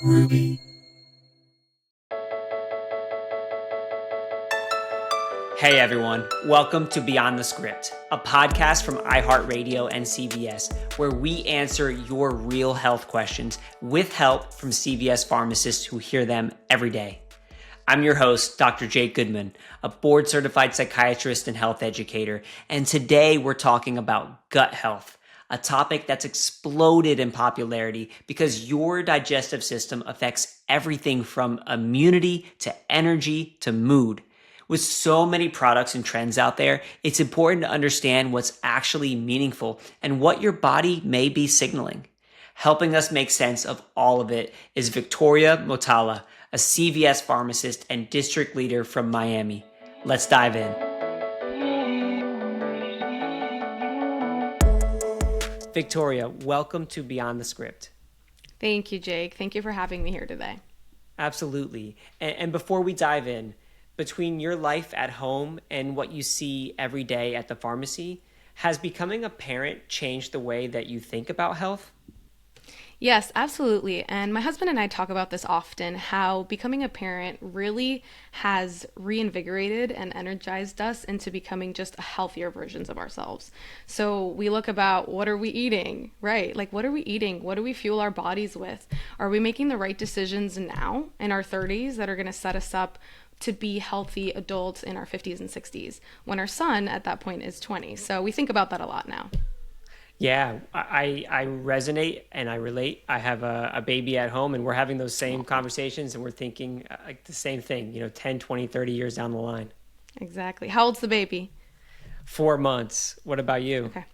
Hey everyone, welcome to Beyond the Script, a podcast from iHeartRadio and CVS, where we answer your real health questions with help from CVS pharmacists who hear them every day. I'm your host, Dr. Jake Goodman, a board-certified psychiatrist and health educator, and today we're talking about gut health, a topic that's exploded in popularity because your digestive system affects everything from immunity to energy to mood. With so many products and trends out there, it's important to understand what's actually meaningful and what your body may be signaling. Helping us make sense of all of it is Victoria Mottola, a CVS pharmacist and district leader from Miami. Let's dive in. Victoria, welcome to Beyond the Script. Thank you, Jake. Thank you for having me here today. Absolutely. And before we dive in, between your life at home and what you see every day at the pharmacy, has becoming a parent changed the way that you think about health? Yes, absolutely. And my husband and I talk about this often, how becoming a parent really has reinvigorated and energized us into becoming just healthier versions of ourselves. So we look about, what are we eating, right? Like, what are we eating? What do we fuel our bodies with? Are we making the right decisions now in our 30s that are going to set us up to be healthy adults in our 50s and 60s when our son at that point is 20? So we think about that a lot now. Yeah, I resonate and I relate. I have a baby at home and we're having those same conversations and we're thinking like the same thing, 10, 20, 30 years down the line. Exactly. How old's the baby? 4 months. What about you? Okay.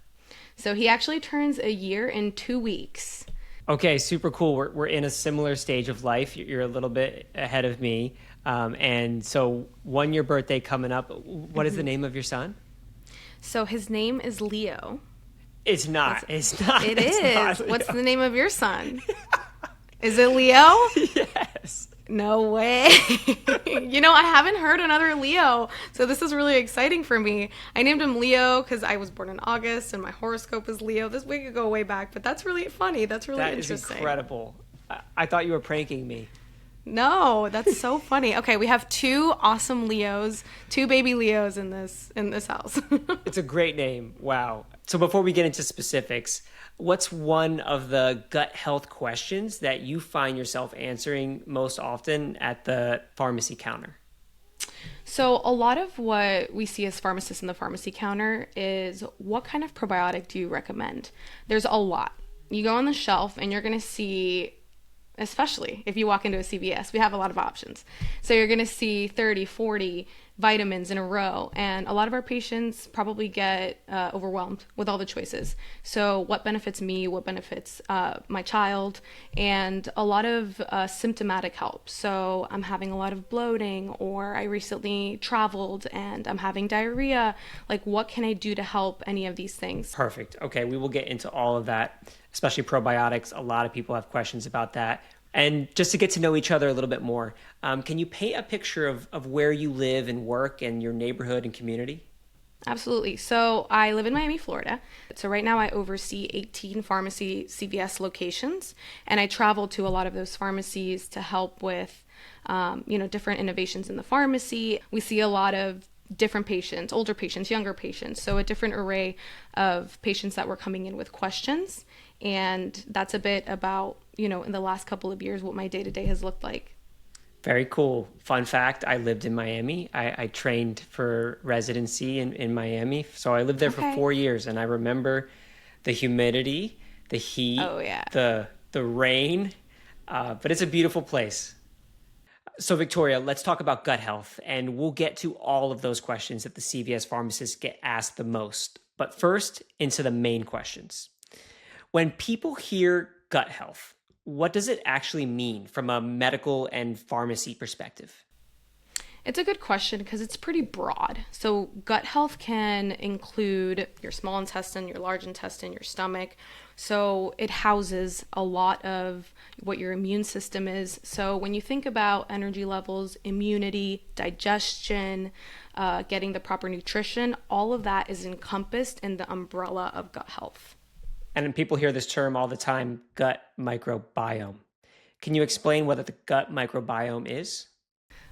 So he actually turns a year in 2 weeks. Okay, super cool. We're in a similar stage of life. You're a little bit ahead of me. And so 1 year birthday coming up. What is the name of your son? So his name is Leo. It's not. It's not. It it's is. not What's the name of your son? Is it Leo? Yes. No way. I haven't heard another Leo. So this is really exciting for me. I named him Leo because I was born in August and my horoscope is Leo. We could go way back, but that's really funny. That's really interesting. That is incredible. I thought you were pranking me. No, that's so funny. Okay, we have 2 awesome Leos, 2 baby Leos in this house. It's a great name. Wow. So before we get into specifics, what's one of the gut health questions that you find yourself answering most often at the pharmacy counter? So a lot of what we see as pharmacists in the pharmacy counter is, what kind of probiotic do you recommend? There's a lot. You go on the shelf and you're going to see, especially if you walk into a CVS, we have a lot of options. So you're going to see 30, 40 vitamins in a row, and a lot of our patients probably get overwhelmed with all the choices. So what benefits me, what benefits my child, and a lot of symptomatic help. So I'm having a lot of bloating, or I recently traveled and I'm having diarrhea. Like, what can I do to help any of these things? Perfect. Okay, we will get into all of that, especially probiotics. A lot of people have questions about that. And just to get to know each other a little bit more, can you paint a picture of where you live and work and your neighborhood and community? Absolutely. So I live in Miami, Florida. So right now I oversee 18 pharmacy CVS locations, and I travel to a lot of those pharmacies to help with, different innovations in the pharmacy. We see a lot of different patients, older patients, younger patients. So a different array of patients that were coming in with questions. And that's a bit about, in the last couple of years, what my day-to-day has looked like. Very cool. Fun fact, I lived in Miami. I trained for residency in Miami. So I lived there for 4 years, and I remember the humidity, the heat, the rain, but it's a beautiful place. So Victoria, let's talk about gut health, and we'll get to all of those questions that the CVS pharmacists get asked the most. But first, into the main questions. When people hear gut health, what does it actually mean from a medical and pharmacy perspective? It's a good question because it's pretty broad. So gut health can include your small intestine, your large intestine, your stomach. So it houses a lot of what your immune system is. So when you think about energy levels, immunity, digestion, getting the proper nutrition, all of that is encompassed in the umbrella of gut health. And people hear this term all the time, gut microbiome. Can you explain what the gut microbiome is?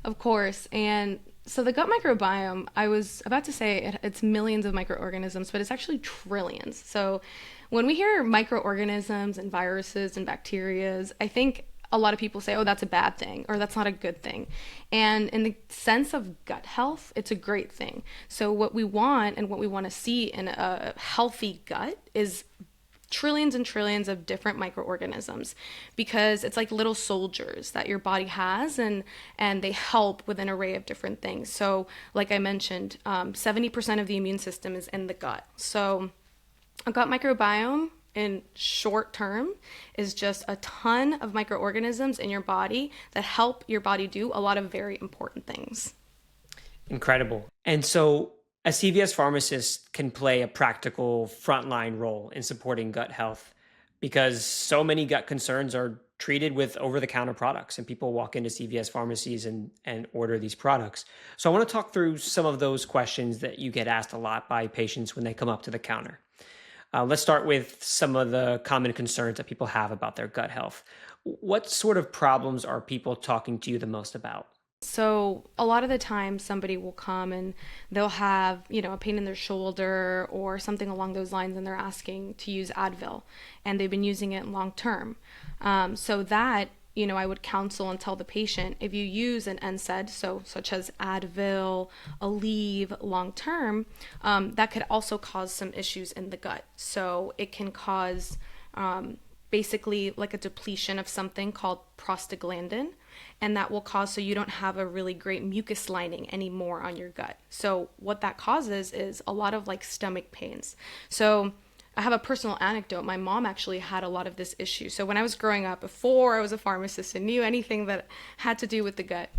Of course. And so the gut microbiome, I was about to say it's millions of microorganisms, but it's actually trillions. So when we hear microorganisms and viruses and bacterias, I think a lot of people say, oh, that's a bad thing or that's not a good thing. And in the sense of gut health, it's a great thing. So what we want and what we want to see in a healthy gut is trillions and trillions of different microorganisms, because it's like little soldiers that your body has, and they help with an array of different things. So like I mentioned, 70% of the immune system is in the gut. So a gut microbiome in short term is just a ton of microorganisms in your body that help your body do a lot of very important things. Incredible. And so a CVS pharmacist can play a practical frontline role in supporting gut health because so many gut concerns are treated with over-the-counter products, and people walk into CVS pharmacies and order these products. So I want to talk through some of those questions that you get asked a lot by patients when they come up to the counter. Let's start with some of the common concerns that people have about their gut health. What sort of problems are people talking to you the most about? So a lot of the time somebody will come and they'll have, a pain in their shoulder or something along those lines, and they're asking to use Advil, and they've been using it long term. So that, I would counsel and tell the patient, if you use an NSAID, so such as Advil, Aleve, long term, that could also cause some issues in the gut. So it can cause basically like a depletion of something called prostaglandin, and that will cause so you don't have a really great mucus lining anymore on your gut. So what that causes is a lot of like stomach pains. So I have a personal anecdote. My mom actually had a lot of this issue. So when I was growing up, before I was a pharmacist and knew anything that had to do with the gut,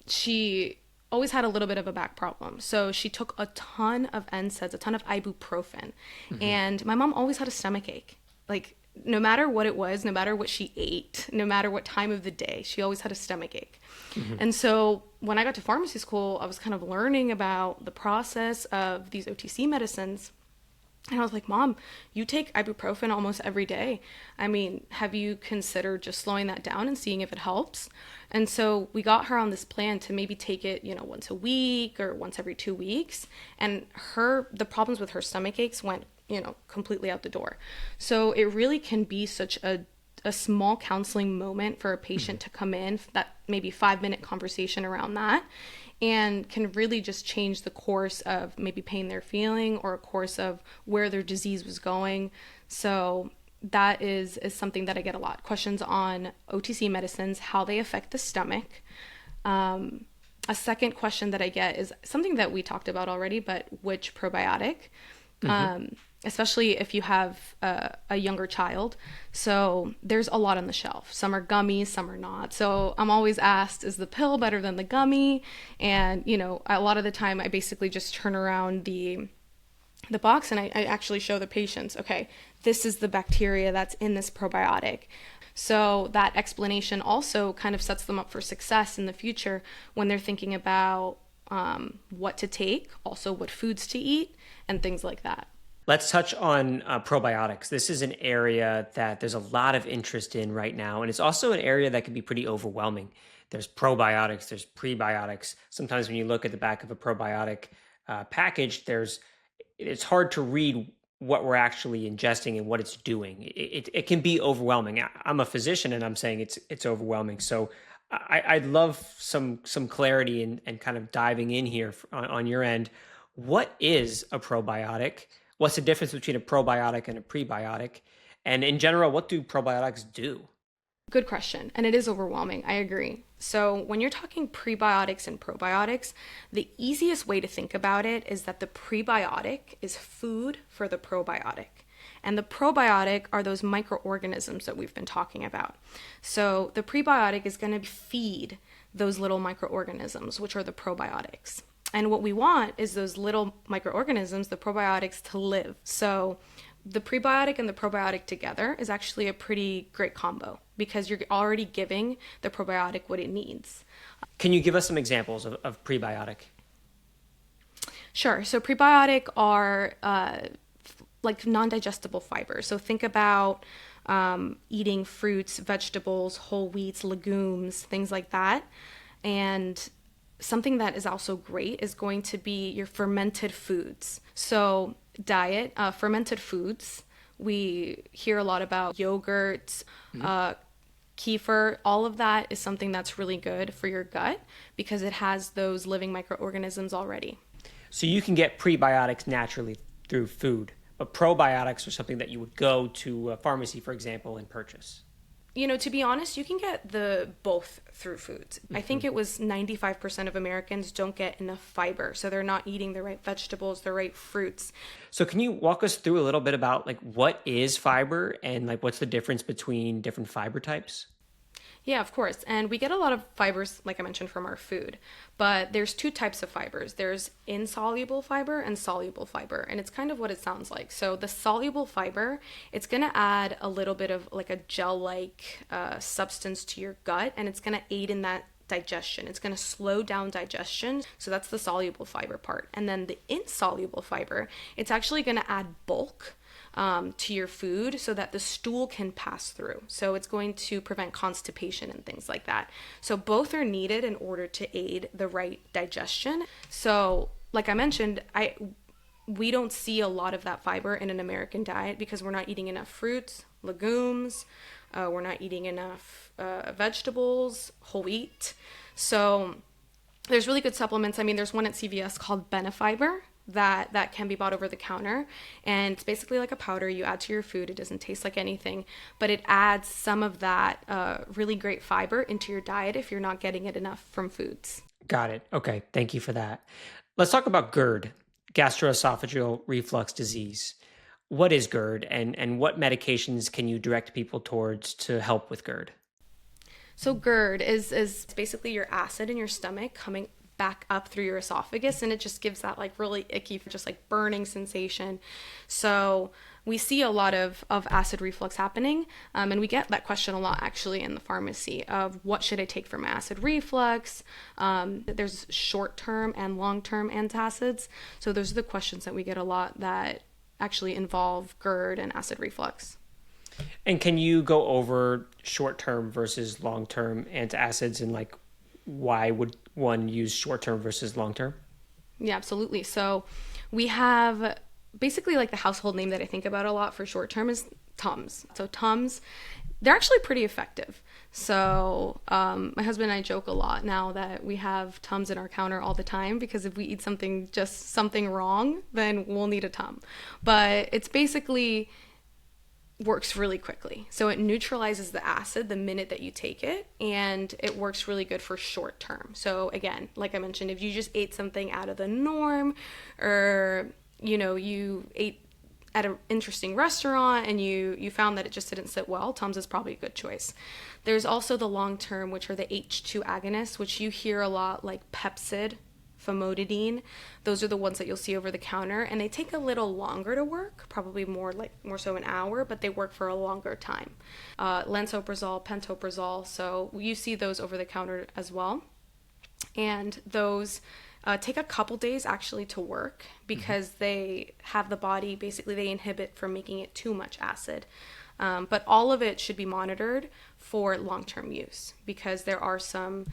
she always had a little bit of a back problem. So she took a ton of NSAIDs, a ton of ibuprofen, and my mom always had a stomach ache. Like, no matter what it was, no matter what she ate, no matter what time of the day, she always had a stomach ache. And so when I got to pharmacy school, I was kind of learning about the process of these OTC medicines. And I was like, Mom, you take ibuprofen almost every day. I mean, have you considered just slowing that down and seeing if it helps? And so we got her on this plan to maybe take it, once a week or once every 2 weeks. And the problems with her stomach aches went completely out the door. So it really can be such a small counseling moment for a patient to come in, that maybe 5-minute conversation around that, and can really just change the course of maybe pain they're feeling or a course of where their disease was going. So that is something that I get a lot. Questions on OTC medicines, how they affect the stomach. A second question that I get is something that we talked about already, but which probiotic? Especially if you have a younger child. So there's a lot on the shelf. Some are gummies, some are not. So I'm always asked, is the pill better than the gummy? And, a lot of the time I basically just turn around the box and I actually show the patients, okay, this is the bacteria that's in this probiotic. So that explanation also kind of sets them up for success in the future when they're thinking about what to take, also what foods to eat, and things like that. Let's touch on probiotics. This is an area that there's a lot of interest in right now, and it's also an area that can be pretty overwhelming. There's probiotics, there's prebiotics. Sometimes when you look at the back of a probiotic package, it's hard to read what we're actually ingesting and what it's doing. It can be overwhelming. I'm a physician, and I'm saying it's overwhelming. So I'd love some clarity and kind of diving in here on your end. What is a probiotic? What's the difference between a probiotic and a prebiotic? And in general, what do probiotics do? Good question. And it is overwhelming. I agree. So when you're talking prebiotics and probiotics, the easiest way to think about it is that the prebiotic is food for the probiotic. And the probiotic are those microorganisms that we've been talking about. So the prebiotic is going to feed those little microorganisms, which are the probiotics. And what we want is those little microorganisms, the probiotics, to live. So the prebiotic and the probiotic together is actually a pretty great combo because you're already giving the probiotic what it needs. Can you give us some examples of prebiotic? Sure. So prebiotic are like non-digestible fibers. So think about eating fruits, vegetables, whole wheats, legumes, things like that. And something that is also great is going to be your fermented foods. So diet, fermented foods. We hear a lot about yogurt, kefir. All of that is something that's really good for your gut because it has those living microorganisms already. So you can get prebiotics naturally through food, but probiotics are something that you would go to a pharmacy, for example, and purchase. To be honest, you can get both through foods. I think it was 95% of Americans don't get enough fiber, so they're not eating the right vegetables, the right fruits. So can you walk us through a little bit about what is fiber and what's the difference between different fiber types? Yeah, of course. And we get a lot of fibers, like I mentioned, from our food. But there's two types of fibers. There's insoluble fiber and soluble fiber. And it's kind of what it sounds like. So the soluble fiber, it's going to add a little bit of a gel-like substance to your gut. And it's going to aid in that digestion. It's going to slow down digestion. So that's the soluble fiber part. And then the insoluble fiber, it's actually going to add bulk to your food so that the stool can pass through. So it's going to prevent constipation and things like that. So both are needed in order to aid the right digestion. So like I mentioned, we don't see a lot of that fiber in an American diet because we're not eating enough fruits, legumes, we're not eating enough vegetables, whole wheat. So there's really good supplements. I mean, there's one at CVS called Benefiber that can be bought over the counter, and it's basically like a powder you add to your food. It doesn't taste like anything, but it adds some of that really great fiber into your diet if you're not getting it enough from foods. Got it. Okay, thank you for that. Let's talk about GERD, gastroesophageal reflux disease. What is GERD, and what medications can you direct people towards to help with GERD? So GERD is basically your acid in your stomach coming back up through your esophagus, and it just gives that really icky, just burning sensation. So we see a lot of acid reflux happening, and we get that question a lot actually in the pharmacy of what should I take for my acid reflux. There's short-term and long-term antacids. So those are the questions that we get a lot that actually involve GERD and acid reflux. And can you go over short-term versus long-term antacids and why would one use short-term versus long-term? Yeah, absolutely. So we have basically the household name that I think about a lot for short-term is Tums. So Tums, they're actually pretty effective. So my husband and I joke a lot now that we have Tums in our counter all the time because if we eat something wrong, then we'll need a Tum. But it's basically works really quickly. So it neutralizes the acid the minute that you take it, and it works really good for short term. So again, like I mentioned, if you just ate something out of the norm, or you ate at an interesting restaurant and you found that it just didn't sit well, Tums is probably a good choice. There's also the long term, which are the H2 agonists, which you hear a lot, like Pepcid, famotidine. Those are the ones that you'll see over the counter, and they take a little longer to work, probably more so an hour, but they work for a longer time. Lansoprazole, pantoprazole, so you see those over the counter as well. And those take a couple days actually to work because they have the body, basically they inhibit from making it too much acid. But all of it should be monitored for long-term use because there are some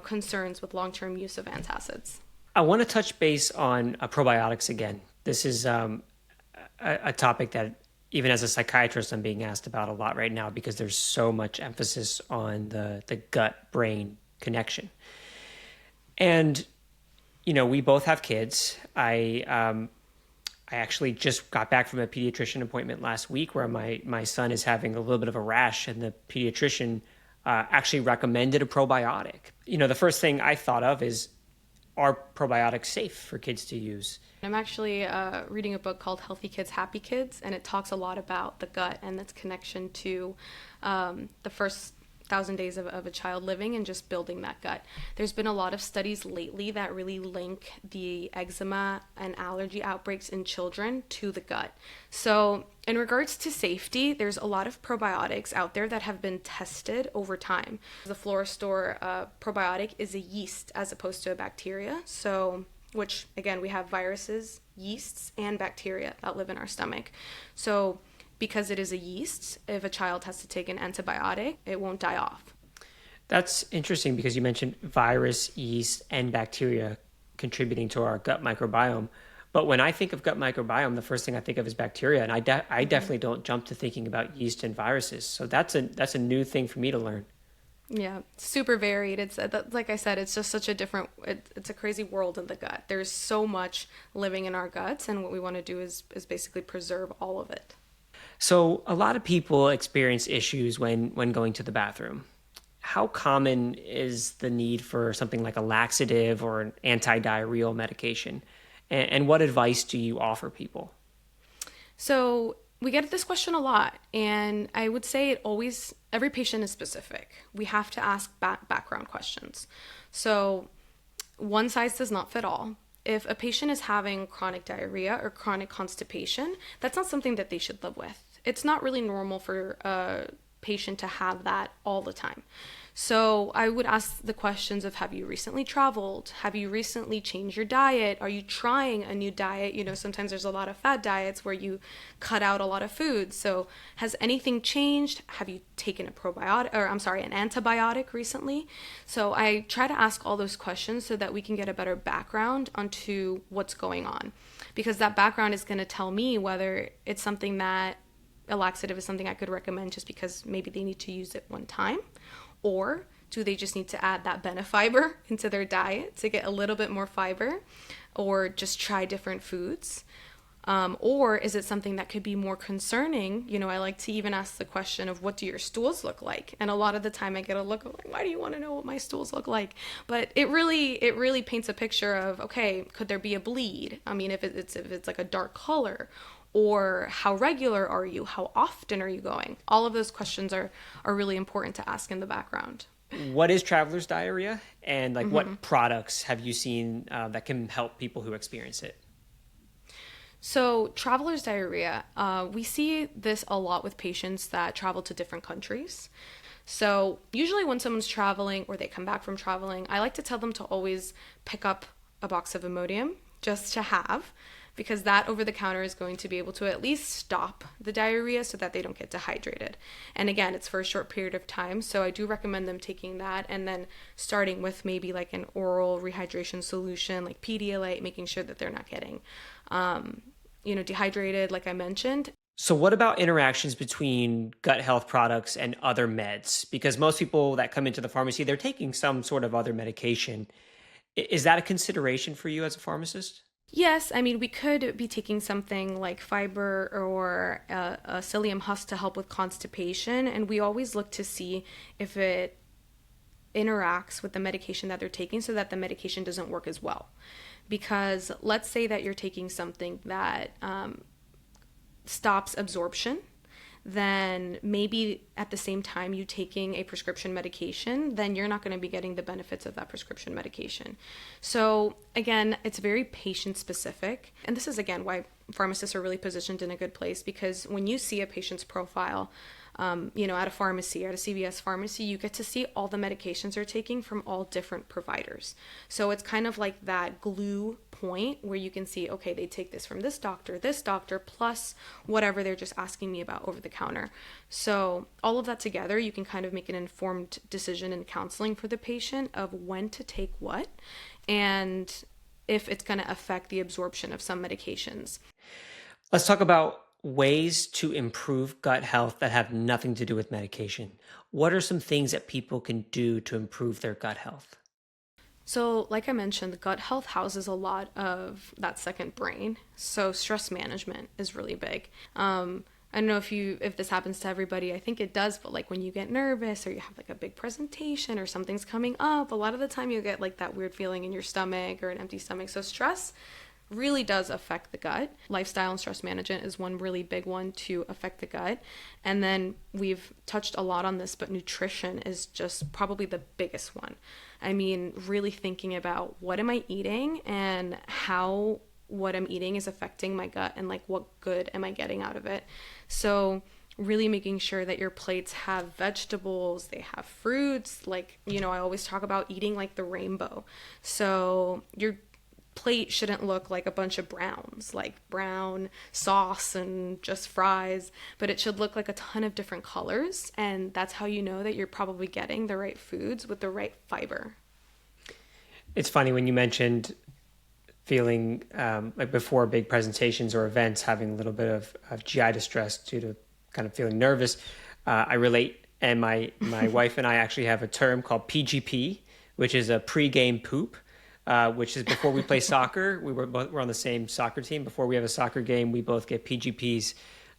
concerns with long-term use of antacids. I want to touch base on probiotics again. This is a topic that even as a psychiatrist I'm being asked about a lot right now because there's so much emphasis on the gut-brain connection. And, we both have kids. I actually just got back from a pediatrician appointment last week where my son is having a little bit of a rash, and the pediatrician actually recommended a probiotic. The first thing I thought of is, are probiotics safe for kids to use? I'm actually reading a book called Healthy Kids, Happy Kids, and it talks a lot about the gut and its connection to the first 1,000 days of a child living and just building that gut. There's been a lot of studies lately that really link the eczema and allergy outbreaks in children to the gut. So in regards to safety, there's a lot of probiotics out there that have been tested over time. The Floristore probiotic is a yeast as opposed to a bacteria. So, which again, we have viruses, yeasts, and bacteria that live in our stomach. So because it is a yeast. If a child has to take an antibiotic, it won't die off. That's interesting because you mentioned virus, yeast, and bacteria contributing to our gut microbiome. But when I think of gut microbiome, the first thing I think of is bacteria, and I definitely don't jump to thinking about yeast and viruses. So that's a new thing for me to learn. Yeah, super varied. It's like I said, it's just such a different. It's a crazy world in the gut. There's so much living in our guts, and what we want to do is basically preserve all of it. So a lot of people experience issues when going to the bathroom. How common is the need for something like a laxative or an anti-diarrheal medication? And what advice do you offer people? So we get this question a lot, and I would say every patient is specific. We have to ask background questions. So one size does not fit all. If a patient is having chronic diarrhea or chronic constipation, that's not something that they should live with. It's not really normal for a patient to have that all the time. So I would ask the questions of, have you recently traveled? Have you recently changed your diet? Are you trying a new diet? Sometimes there's a lot of fad diets where you cut out a lot of food. So has anything changed? Have you taken an antibiotic recently? So I try to ask all those questions so that we can get a better background onto what's going on, because that background is going to tell me whether it's something that a laxative is something I could recommend just because maybe they need to use it one time, or do they just need to add that benefiber into their diet to get a little bit more fiber, or just try different foods? Or is it something that could be more concerning? I like to even ask the question of, what do your stools look like? And a lot of the time I get a look of like, why do you want to know what my stools look like? But it really paints a picture of, okay, could there be a bleed? I mean, if it's like a dark color, or how regular are you? How often are you going? All of those questions are really important to ask in the background. What is traveler's diarrhea? And what products have you seen that can help people who experience it? So traveler's diarrhea, we see this a lot with patients that travel to different countries. So usually when someone's traveling or they come back from traveling, I like to tell them to always pick up a box of Imodium just to have, because that over the counter is going to be able to at least stop the diarrhea so that they don't get dehydrated. And again, it's for a short period of time. So I do recommend them taking that and then starting with maybe like an oral rehydration solution like Pedialyte, making sure that they're not getting, dehydrated, like I mentioned. So what about interactions between gut health products and other meds? Because most people that come into the pharmacy, they're taking some sort of other medication. Is that a consideration for you as a pharmacist? Yes, I mean, we could be taking something like fiber or a psyllium husk to help with constipation, and we always look to see if it interacts with the medication that they're taking so that the medication doesn't work as well. Because let's say that you're taking something that stops absorption, then maybe at the same time you taking a prescription medication, then you're not going to be getting the benefits of that prescription medication. So again, it's very patient specific. And this is again why pharmacists are really positioned in a good place, because when you see a patient's profile, at a pharmacy, at a CVS pharmacy, you get to see all the medications they're taking from all different providers. So it's kind of like that glue point where you can see, okay, they take this from this doctor, plus whatever they're just asking me about over the counter. So all of that together, you can kind of make an informed decision in counseling for the patient of when to take what, and if it's going to affect the absorption of some medications. Let's talk about ways to improve gut health that have nothing to do with medication. What are some things that people can do to improve their gut health? So like I mentioned, the gut health houses a lot of that second brain. So stress management is really big. I don't know if this happens to everybody. I think it does, but like when you get nervous or you have like a big presentation or something's coming up, a lot of the time you get like that weird feeling in your stomach or an empty stomach. So stress really does affect the gut. Lifestyle and stress management is one really big one to affect the gut. And then we've touched a lot on this, but nutrition is just probably the biggest one. I mean, really thinking about what am I eating and how what I'm eating is affecting my gut and like what good am I getting out of it. So really making sure that your plates have vegetables, they have fruits, like, I always talk about eating like the rainbow. So you're plate shouldn't look like a bunch of browns, like brown sauce and just fries, but it should look like a ton of different colors. And that's how you know that you're probably getting the right foods with the right fiber. It's funny when you mentioned feeling like before big presentations or events, having a little bit of GI distress due to kind of feeling nervous. I relate, and my wife and I actually have a term called PGP, which is a pre-game poop. Which is before we play soccer. We're on the same soccer team. Before we have a soccer game, we both get PGPs.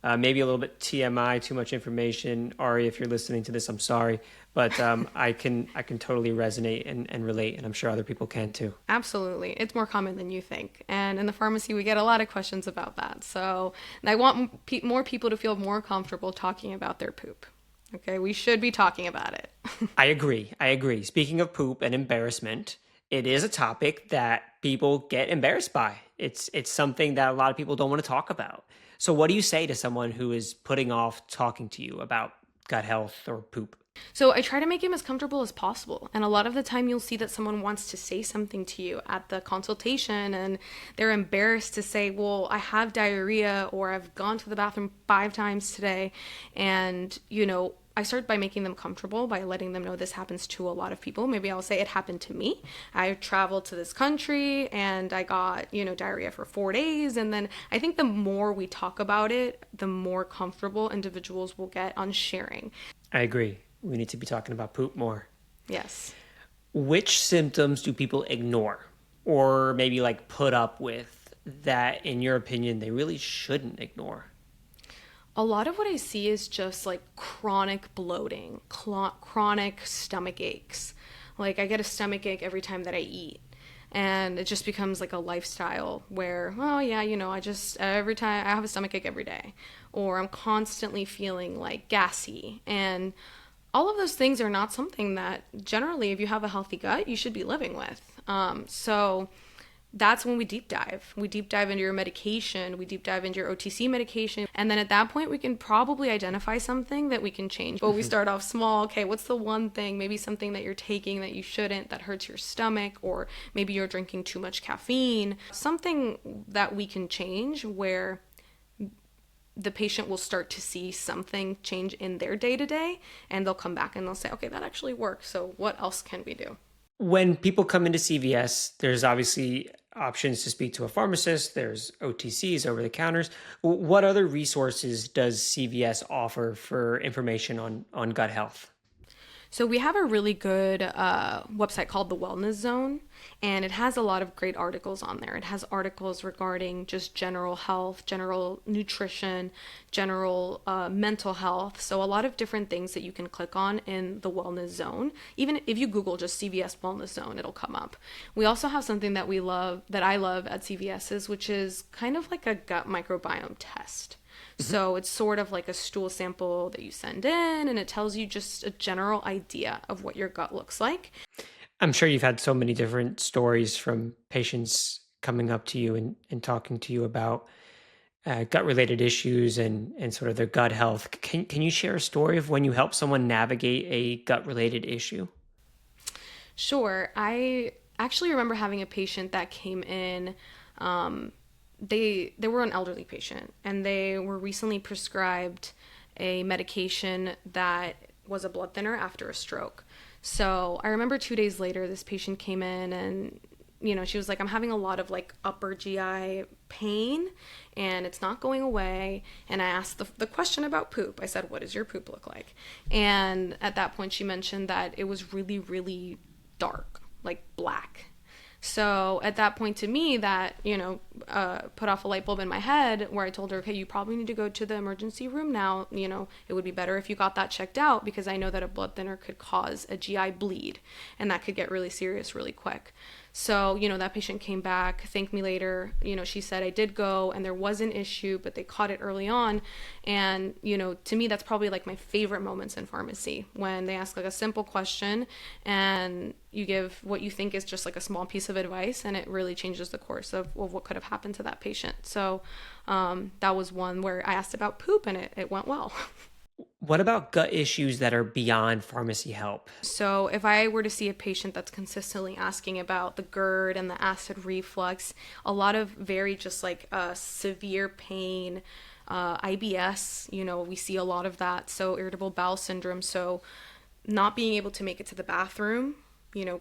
Maybe a little bit TMI, too much information. Ari, if you're listening to this, I'm sorry, but I can totally resonate and relate, and I'm sure other people can too. Absolutely, it's more common than you think, and in the pharmacy we get a lot of questions about that. So I want more people to feel more comfortable talking about their poop. Okay, we should be talking about it. I agree. Speaking of poop and embarrassment, it is a topic that people get embarrassed by. It's something that a lot of people don't want to talk about. So what do you say to someone who is putting off talking to you about gut health or poop? So I try to make him as comfortable as possible. And a lot of the time you'll see that someone wants to say something to you at the consultation and they're embarrassed to say, well, I have diarrhea, or I've gone to the bathroom 5 times today. And, I start by making them comfortable by letting them know this happens to a lot of people. Maybe I'll say it happened to me. I traveled to this country and I got, diarrhea for 4 days. And then I think the more we talk about it, the more comfortable individuals will get on sharing. I agree. We need to be talking about poop more. Yes. Which symptoms do people ignore or maybe like put up with that, in your opinion, they really shouldn't ignore? A lot of what I see is just like chronic bloating, chronic stomach aches. Like I get a stomach ache every time that I eat. And it just becomes like a lifestyle where, oh yeah, every time I have a stomach ache every day. Or I'm constantly feeling like gassy. And all of those things are not something that generally, if you have a healthy gut, you should be living with. So that's when we deep dive. We deep dive into your medication. We deep dive into your OTC medication. And then at that point, we can probably identify something that we can change. But we start off small. Okay, what's the one thing, maybe something that you're taking that you shouldn't, that hurts your stomach, or maybe you're drinking too much caffeine. Something that we can change where the patient will start to see something change in their day-to-day, and they'll come back and they'll say, okay, that actually works. So what else can we do? When people come into CVS, there's obviously options to speak to a pharmacist. There's OTCs, over the counters. What other resources does CVS offer for information on gut health? So we have a really good website called The Wellness Zone, and it has a lot of great articles on there. It has articles regarding just general health, general nutrition, general mental health. So a lot of different things that you can click on in the Wellness Zone. Even if you Google just CVS Wellness Zone, it'll come up. We also have something that I love at CVS's, which is kind of like a gut microbiome test. So it's sort of like a stool sample that you send in, and it tells you just a general idea of what your gut looks like. I'm sure you've had so many different stories from patients coming up to you and talking to you about gut-related issues and sort of their gut health. Can you share a story of when you helped someone navigate a gut-related issue? Sure. I actually remember having a patient that came in. They were an elderly patient, and they were recently prescribed a medication that was a blood thinner after a stroke. So I remember 2 days later, this patient came in and, she was like, I'm having a lot of like upper GI pain and it's not going away. And I asked the question about poop. I said, what does your poop look like? And at that point she mentioned that it was really, really dark, like black. So at that point to me that, put off a light bulb in my head where I told her, okay, you probably need to go to the emergency room now. It would be better if you got that checked out because I know that a blood thinner could cause a GI bleed and that could get really serious really quick. So, that patient came back, thanked me later. She said I did go and there was an issue, but they caught it early on. And, to me, that's probably like my favorite moments in pharmacy when they ask like a simple question and you give what you think is just like a small piece of advice and it really changes the course of what could have happened to that patient. So that was one where I asked about poop and it went well. What about gut issues that are beyond pharmacy help? So if I were to see a patient that's consistently asking about the GERD and the acid reflux, a lot of very just like severe pain, IBS, we see a lot of that. So irritable bowel syndrome. So not being able to make it to the bathroom,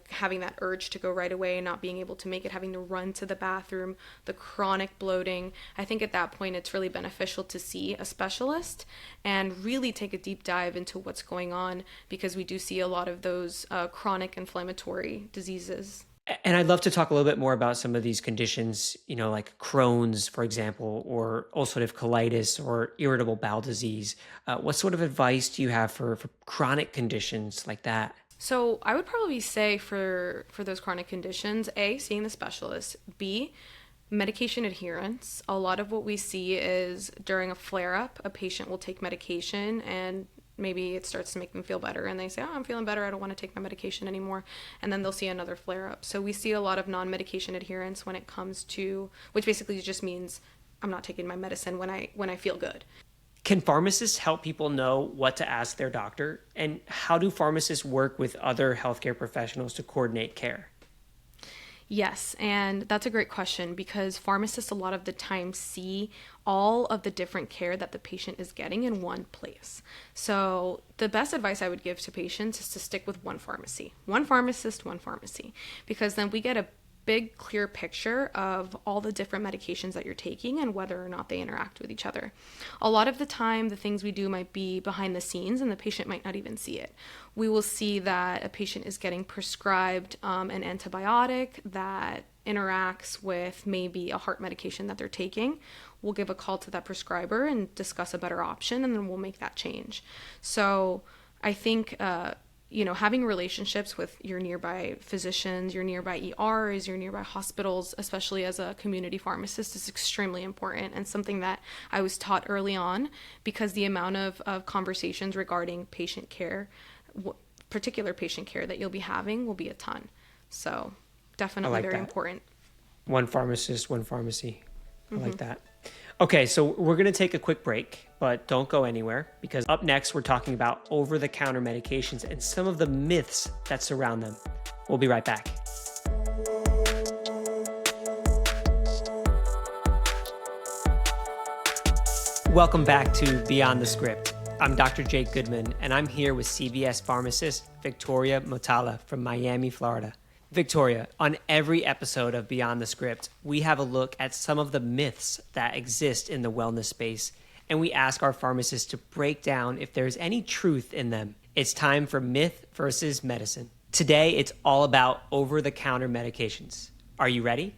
having that urge to go right away and not being able to make it, having to run to the bathroom, the chronic bloating. I think at that point it's really beneficial to see a specialist and really take a deep dive into what's going on, because we do see a lot of those chronic inflammatory diseases. And I'd love to talk a little bit more about some of these conditions, like Crohn's, for example, or ulcerative colitis or irritable bowel disease. What sort of advice do you have for chronic conditions like that? So I would probably say for those chronic conditions, A, seeing the specialist, B, medication adherence. A lot of what we see is during a flare-up, a patient will take medication and maybe it starts to make them feel better and they say, oh, I'm feeling better, I don't want to take my medication anymore. And then they'll see another flare-up. So we see a lot of non-medication adherence when it comes to, which basically just means I'm not taking my medicine when I feel good. Can pharmacists help people know what to ask their doctor? And how do pharmacists work with other healthcare professionals to coordinate care? Yes, and that's a great question, because pharmacists a lot of the time see all of the different care that the patient is getting in one place. So the best advice I would give to patients is to stick with one pharmacy, one pharmacist, one pharmacy, because then we get a big clear picture of all the different medications that you're taking and whether or not they interact with each other. A lot of the time the things we do might be behind the scenes and the patient might not even see it. We will see that a patient is getting prescribed an antibiotic that interacts with maybe a heart medication that they're taking. We'll give a call to that prescriber and discuss a better option, and then we'll make that change. So I think having relationships with your nearby physicians, your nearby ERs, your nearby hospitals, especially as a community pharmacist, is extremely important, and something that I was taught early on, because the amount of conversations regarding patient care, particular patient care that you'll be having, will be a ton. So definitely very important. One pharmacist, one pharmacy. I like that. Okay, so we're going to take a quick break, but don't go anywhere, because up next we're talking about over-the-counter medications and some of the myths that surround them. We'll be right back. Welcome back to Beyond the Script. I'm Dr. Jake Goodman, and I'm here with CVS pharmacist Victoria Mottola from Miami, Florida. Victoria, on every episode of Beyond the Script, we have a look at some of the myths that exist in the wellness space, and we ask our pharmacists to break down if there's any truth in them. It's time for myth versus medicine. Today, it's all about over-the-counter medications. Are you ready?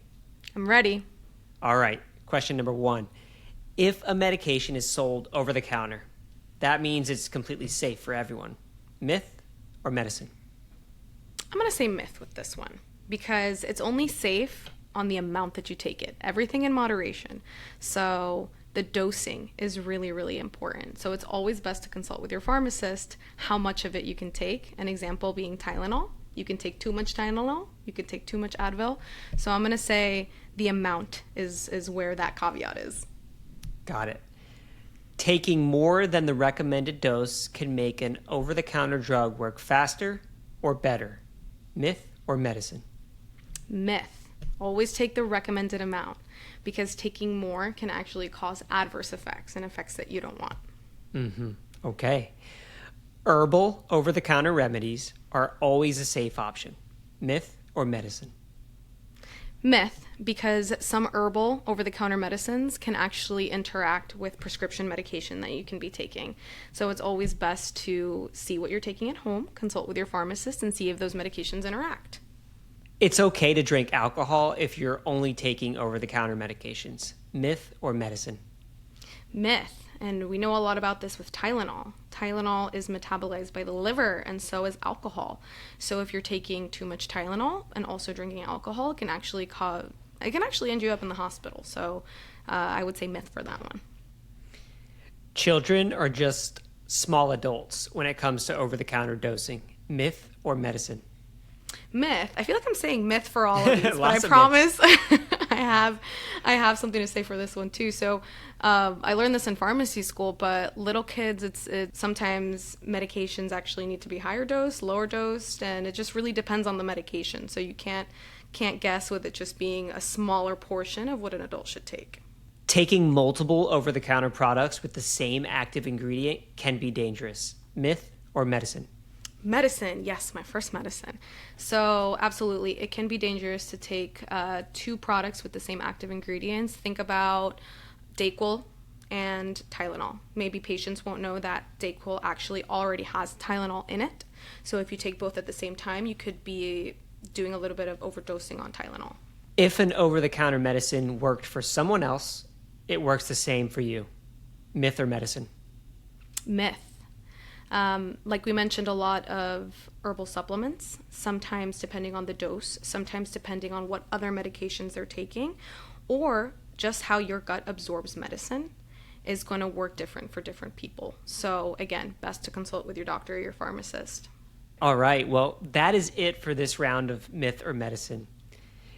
I'm ready. All right. Question number 1. If a medication is sold over the counter, that means it's completely safe for everyone. Myth or medicine? I'm going to say myth with this one, because it's only safe on the amount that you take it. Everything in moderation. So the dosing is really, really important. So it's always best to consult with your pharmacist how much of it you can take. An example being Tylenol. You can take too much Tylenol. You could take too much Advil. So I'm going to say the amount is where that caveat is. Got it. Taking more than the recommended dose can make an over-the-counter drug work faster or better. Myth or medicine? Myth. Always take the recommended amount, because taking more can actually cause adverse effects and effects that you don't want. Okay. Herbal over-the-counter remedies are always a safe option. Myth or medicine? Myth, because some herbal over-the-counter medicines can actually interact with prescription medication that you can be taking. So it's always best to see what you're taking at home, consult with your pharmacist, and see if those medications interact. It's okay to drink alcohol if you're only taking over-the-counter medications. Myth or medicine? Myth, and we know a lot about this with Tylenol. Tylenol is metabolized by the liver, and so is alcohol. So if you're taking too much Tylenol and also drinking alcohol, it can actually end you up in the hospital. So I would say myth for that one. Children are just small adults when it comes to over-the-counter dosing. Myth or medicine? Myth. I feel like I'm saying myth for all of these, but I Lots of promise I I have something to say for this one too. So I learned this in pharmacy school, but little kids, it's sometimes medications actually need to be higher dose, lower dosed, and it just really depends on the medication. So you can't guess with it just being a smaller portion of what an adult should take. Taking multiple over-the-counter products with the same active ingredient can be dangerous. Myth or medicine? Medicine, yes, my first medicine. So absolutely, it can be dangerous to take 2 products with the same active ingredients. Think about Dayquil and Tylenol. Maybe patients won't know that Dayquil actually already has Tylenol in it. So if you take both at the same time, you could be doing a little bit of overdosing on Tylenol. If an over-the-counter medicine worked for someone else, it works the same for you. Myth or medicine? Myth. Like we mentioned, a lot of herbal supplements, sometimes depending on the dose, sometimes depending on what other medications they're taking, or just how your gut absorbs medicine is going to work different for different people. So again, best to consult with your doctor or your pharmacist. All right, well, that is it for this round of Myth or Medicine.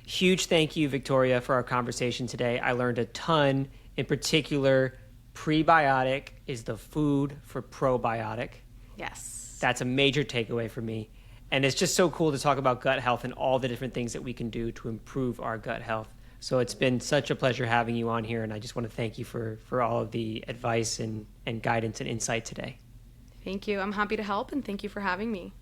Huge thank you, Victoria, for our conversation today. I learned a ton. In particular, prebiotic is the food for probiotic. Yes. That's a major takeaway for me. And it's just so cool to talk about gut health and all the different things that we can do to improve our gut health. So it's been such a pleasure having you on here, and I just want to thank you for all of the advice and guidance and insight today. Thank you. I'm happy to help, and thank you for having me.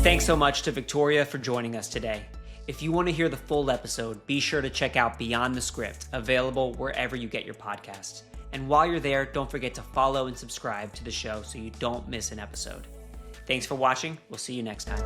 Thanks so much to Victoria for joining us today. If you want to hear the full episode, be sure to check out Beyond the Script, available wherever you get your podcasts. And while you're there, don't forget to follow and subscribe to the show so you don't miss an episode. Thanks for watching. We'll see you next time.